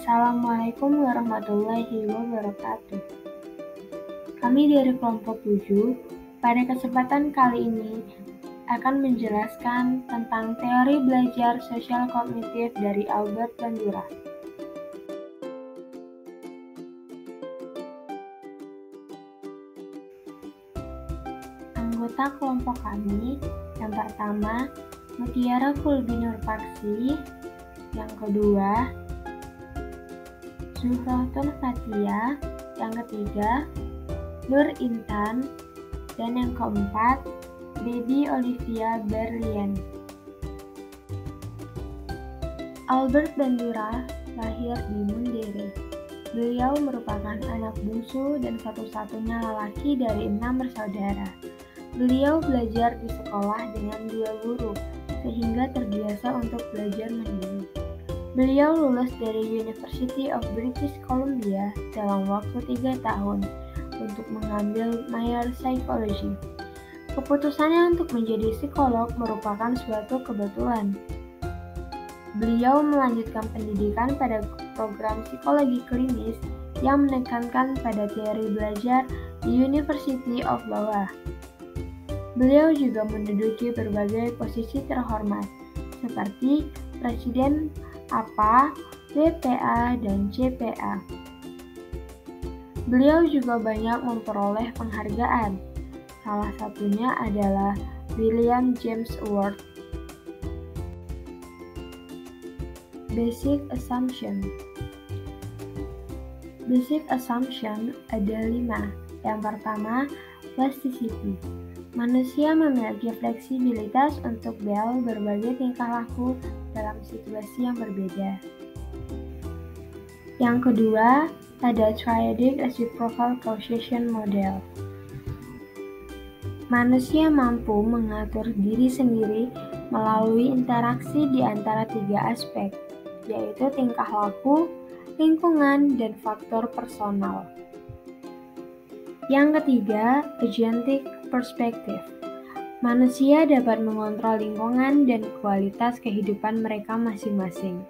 Assalamualaikum warahmatullahi wabarakatuh. Kami dari kelompok 7 pada kesempatan kali ini akan menjelaskan tentang teori belajar sosial kognitif dari Albert Bandura. Anggota kelompok kami yang pertama Mutiara Kulbi Nurpaksi, yang kedua Zuhratun Fathia, yang ketiga Nur Intan, dan yang keempat Baby Olivia Berlian. Albert Bandura lahir di Mundere. Beliau merupakan anak bungsu dan satu-satunya lelaki dari 6 bersaudara. Beliau belajar di sekolah dengan 2 guru, sehingga terbiasa untuk belajar mandiri. Beliau lulus dari University of British Columbia dalam waktu 3 tahun untuk mengambil Major Psychology. Keputusannya untuk menjadi psikolog merupakan suatu kebetulan. Beliau melanjutkan pendidikan pada program psikologi klinis yang menekankan pada teori belajar di University of Iowa. Beliau juga menduduki berbagai posisi terhormat, seperti Presiden APA, BPA, dan CPA. Beliau juga banyak memperoleh penghargaan. Salah satunya adalah William James Award. Basic Assumption. Basic Assumption ada 5. Yang pertama, plasticity. Manusia memiliki fleksibilitas untuk berbagai tingkah laku dalam situasi yang berbeda. Yang kedua, ada Triadic Reciprocal Causation Model. Manusia mampu mengatur diri sendiri melalui interaksi di antara 3 aspek, yaitu tingkah laku, lingkungan, dan faktor personal. Yang ketiga, Agentic Perspective. Manusia dapat mengontrol lingkungan dan kualitas kehidupan mereka masing-masing.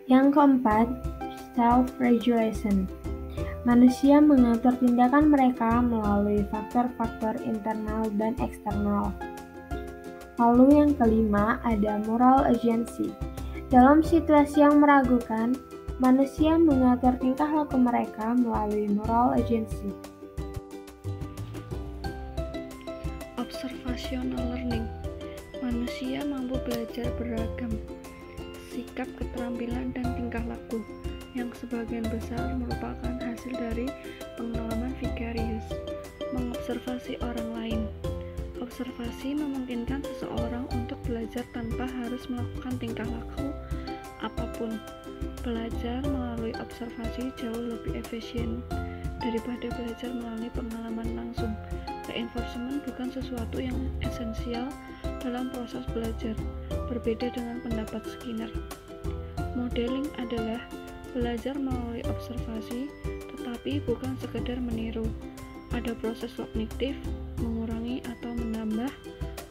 Yang keempat, Self-Regulation. Manusia mengatur tindakan mereka melalui faktor-faktor internal dan eksternal. Lalu yang kelima, ada Moral Agency. Dalam situasi yang meragukan, manusia mengatur tingkah laku mereka melalui Moral Agency. Observational learning. Manusia mampu belajar beragam sikap, keterampilan, dan tingkah laku yang sebagian besar merupakan hasil dari pengalaman vicarious, mengobservasi orang lain. Observasi memungkinkan seseorang untuk belajar tanpa harus melakukan tingkah laku apapun. Belajar melalui observasi jauh lebih efisien daripada belajar melalui pengalaman langsung. Reinforcement bukan sesuatu yang esensial dalam proses belajar, berbeda dengan pendapat Skinner. Modeling adalah belajar melalui observasi, tetapi bukan sekedar meniru. Ada proses kognitif, mengurangi atau menambah,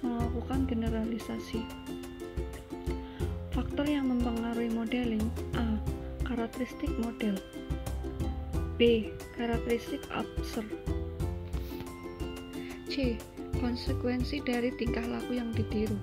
melakukan generalisasi. Faktor yang mempengaruhi modeling: A. Karakteristik model. B. Karakteristik observer. C. Konsekuensi dari tingkah laku yang ditiru.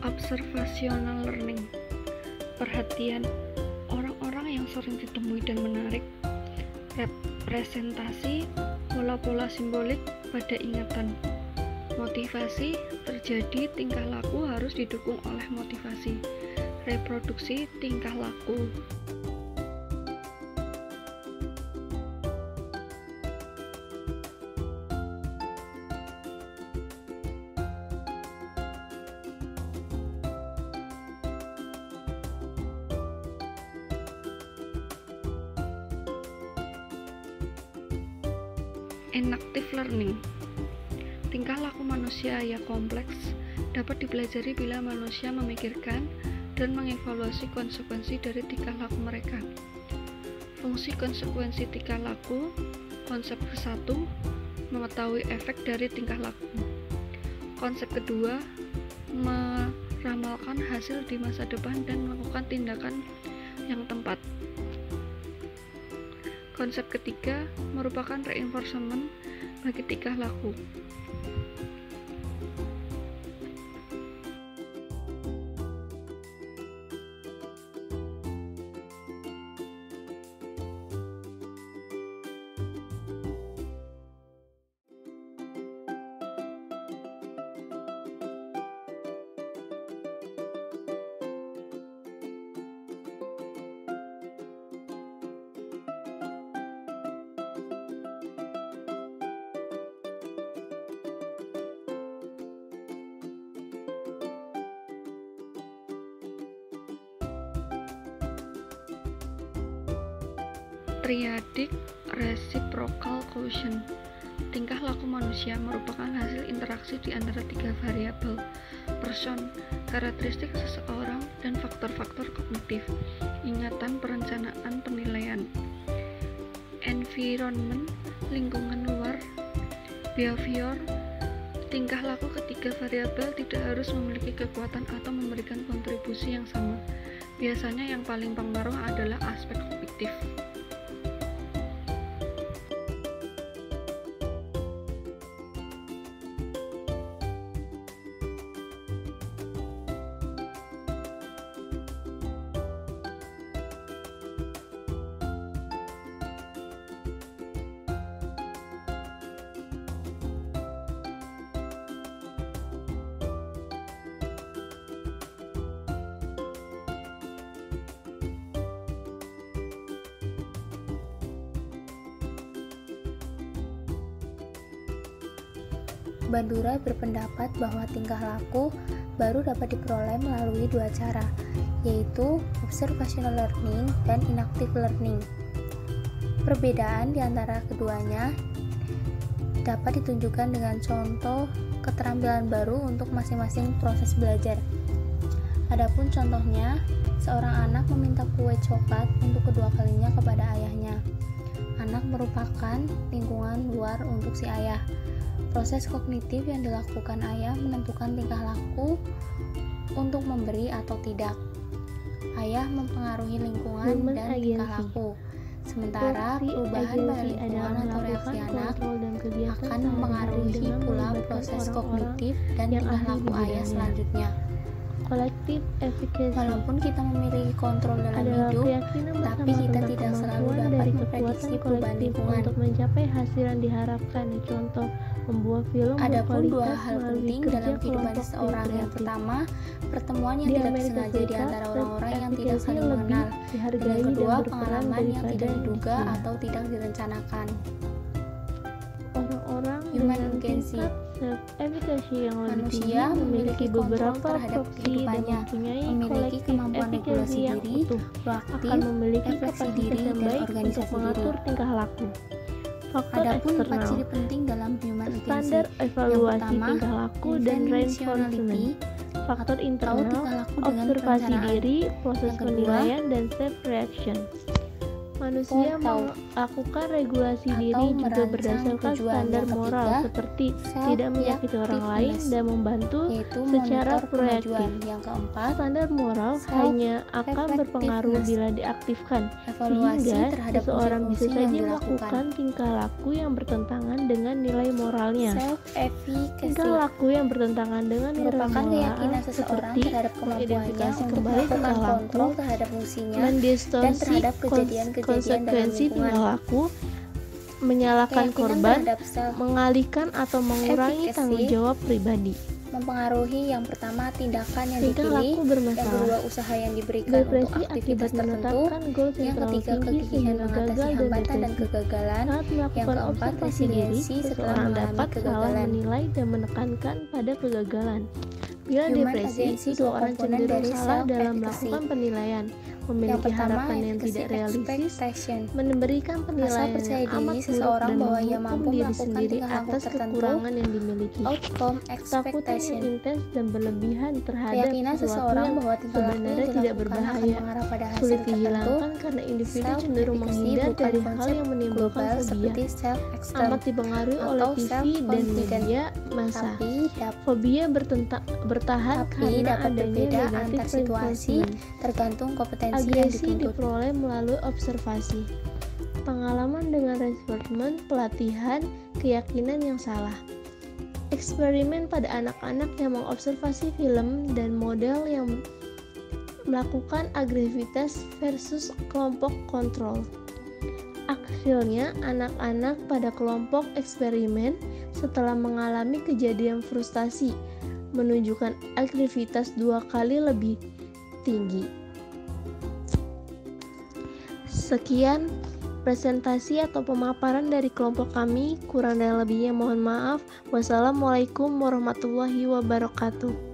Observational learning, perhatian orang-orang yang sering ditemui dan menarik. Representasi pola-pola simbolik pada ingatan. Motivasi terjadi, tingkah laku harus didukung oleh motivasi. Reproduksi tingkah laku. Enactive learning, tingkah laku manusia yang kompleks dapat dipelajari bila manusia memikirkan dan mengevaluasi konsekuensi dari tingkah laku mereka. Fungsi konsekuensi tingkah laku. Konsep ke-1, mengetahui efek dari tingkah laku. Konsep kedua, meramalkan hasil di masa depan dan melakukan tindakan yang tepat. Konsep ketiga merupakan reinforcement bagi tingkah laku. Triadic reciprocal quotient, tingkah laku manusia merupakan hasil interaksi di antara 3 variabel: person, karakteristik seseorang, dan faktor-faktor kognitif, ingatan, perencanaan, penilaian. Environment, lingkungan luar. Behavior, tingkah laku ketiga variabel tidak harus memiliki kekuatan atau memberikan kontribusi yang sama. Biasanya yang paling pengaruh adalah aspek kognitif. Bandura berpendapat bahwa tingkah laku baru dapat diperoleh melalui 2 cara, yaitu observational learning dan inactive learning. Perbedaan di antara keduanya dapat ditunjukkan dengan contoh keterampilan baru untuk masing-masing proses belajar. Adapun contohnya, seorang anak meminta kue coklat untuk kedua kalinya kepada ayahnya. Anak merupakan lingkungan luar untuk si ayah. Proses kognitif yang dilakukan ayah menentukan tingkah laku untuk memberi atau tidak. Ayah mempengaruhi lingkungan dan tingkah laku, sementara perubahan pada lingkungan atau reaksi anak akan mempengaruhi pula proses kognitif dan tingkah laku ayah selanjutnya. Kolektif efficacy. Walaupun kita memiliki kontrol dalam hidup, tapi kita tidak selalu dapat memprediksi perubahan lingkungan. Untuk mencapai hasil yang diharapkan, contoh membuat film Adapun 2 hal penting dalam kehidupan seseorang. Yang pertama, pertemuan yang tidak disengaja di antara orang-orang yang tidak saling mengenal. Yang kedua, pengalaman yang tidak diduga atau tidak direncanakan. Orang-orang Human dengan agency. tingkat self-efficacy yang lebih Manusia tinggi memiliki beberapa kontrol terhadap proksi dan kehidupannya, mempunyai memiliki kolektif kemampuan efficacy regulasi yang diri, utuh, proaktif, akan memiliki refleksi kapasitas diri, yang dan baik untuk organisasi mengatur diri. tingkah laku. Faktor Adapun 4 eksternal, ciri penting dalam human agency. standar evaluasi pertama, tingkah laku dan reinforcement. Faktor atau internal, tingkah laku dengan observasi perencanaan. diri, proses Yang kedua, penilaian, dan self reaction. Manusia melakukan regulasi diri juga berdasarkan standar moral seperti tidak menyakiti orang lain dan membantu secara proaktif. Yang keempat, Standar moral hanya akan berpengaruh bila diaktifkan, sehingga seseorang bisa saja melakukan tingkah laku yang bertentangan dengan nilai moralnya. Tingkah laku yang bertentangan dengan nilai merupakan keyakinan moral seseorang seperti terhadap kemampuannya mengidentifikasi untuk kembali melakukan tingkah laku, kontrol terhadap fungsinya dan mendistorsi terhadap kejadian-kejadian dalam konsekuensi lingkungan. tingkah laku, menyalahkan Keyakinan korban, terhadap self mengalihkan atau mengurangi efficacy tanggung jawab pribadi. mempengaruhi yang pertama tindakan yang Tingkah dipilih, laku yang bermasalah. kedua usaha yang diberikan untuk Depresi aktivitas akibat tertentu, menetapkan goals yang yang terlalu ketiga tinggi kegigihan sehingga mengatasi gagal dan hambatan dan depresi. kegagalan, Saat yang melakukan keempat observasi diri, resiliensi setelah seseorang mengalami dapat salah kegagalan. menilai dan menekankan pada kegagalan. Bila Human depresi, agency, dua seseorang komponen cenderung dari salah dalam self-efficacy. melakukan penilaian, Yang memiliki pertama, harapan yang tidak realistis, expectation. memberikan Asal penilaian percaya yang diri amat buruk seseorang dan bahwa ia menghukum mampu diri melakukan sendiri tingkah laku atas tertentu, kekurangan yang dimiliki. outcome Ketakutan yang expectation. intens dan berlebihan terhadap Keyakinan sesuatu seseorang yang bahwa tingkah laku yang sebenarnya tidak dilakukan akan berbahaya, mengarah pada hasil sulit tertentu. dihilangkan karena individu cenderung Self-efficacy menghindar bukan dari hal konsep yang menimbulkan global fobia. seperti self-esteem, Amat dipengaruhi oleh atau TV dan self-confidence, media massa. tapi Fobia bertahan karena dapat adanya berbeda negatif antar situasi reinforcement. tergantung kompetensi yang Agresi dituntut. diperoleh melalui observasi, pengalaman dengan reinforcement, pelatihan, keyakinan yang salah. Eksperimen pada anak-anak yang mengobservasi film dan model yang melakukan agresivitas versus kelompok kontrol. Hasilnya, anak-anak pada kelompok eksperimen setelah mengalami kejadian frustasi menunjukkan agresivitas 2 kali lebih tinggi. Sekian presentasi atau pemaparan dari kelompok kami. Kurang dan lebihnya mohon maaf. Wassalamualaikum warahmatullahi wabarakatuh.